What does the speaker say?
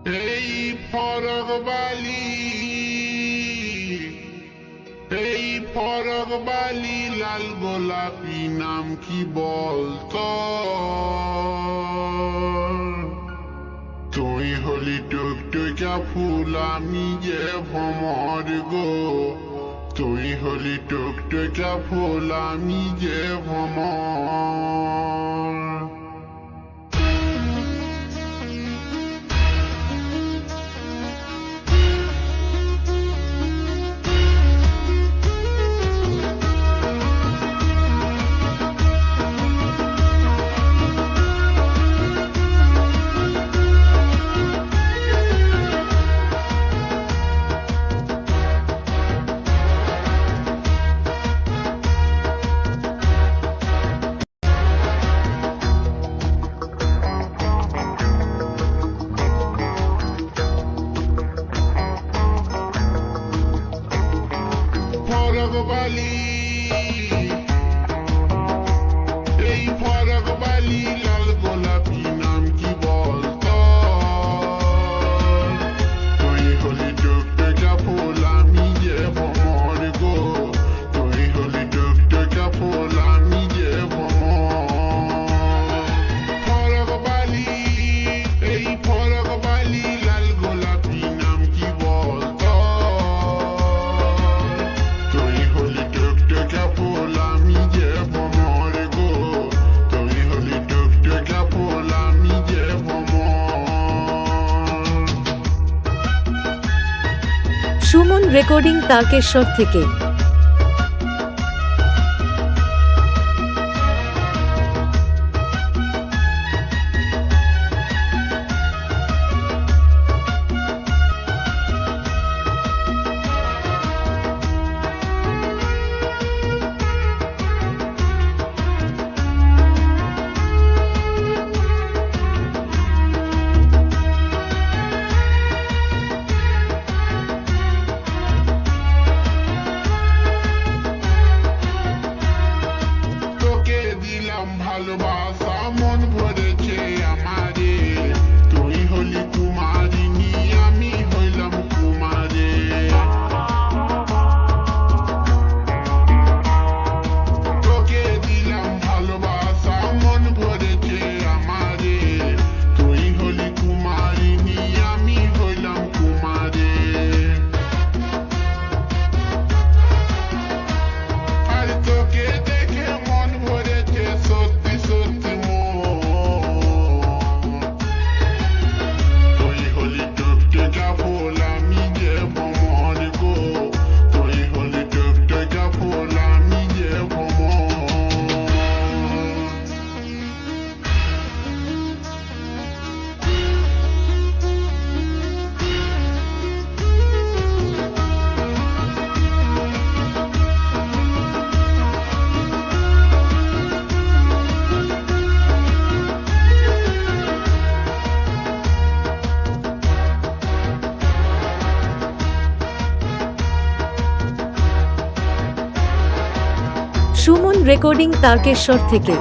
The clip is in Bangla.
এই ফরগবালি এই ফরগবালি লাল গোলাপি নাম কি বলতো? তুই হলি টুকটুকা ফুল আমি যে ভ্রমর গো, তুই হলি টুকটুকা ফুল আমি যে ভ্রমর। ফরগবালি এই ফরগবালি লাল গোলাপি নাম কি বলতো? তুই হলি টুকটুকা ফুল আমি যে ভ্রমর গো, তুই হলি টুকটুকা ফুল আমি যে ভ্রমর। ফরগবালি এই ফরগবালি লাল গোলাপি নাম কি বলতো? তুই হলি টুকটুকা ফুল আমি যে ভ্রমর গো, তুই হলি টুকটুকা ফুল আমি যে ভ্রমর। সুমন রেকর্ডিং তারকেশ্বর থেকে। তোকে দিলাম ভালোবাসা মন ভরেছে আমারে, তুই হলি কুমারিনী আমি হইলাম কুমারে। তোকে দিলাম ভালোবাসা মন ভরেছে আমারে, তুই হলি কুমারিনী আমি হইলাম কুমারে। আর তোকে দেখে মন ভরেছে সত্যি সত্যি মন। তুই হলি টুকটুকা ফুল আমি যে ভ্রমর গো, তুই হলি টুকটুকা ফুল আমি যে ভ্রমর। সুমন রেকর্ডিং তারকেশ্বর থেকে।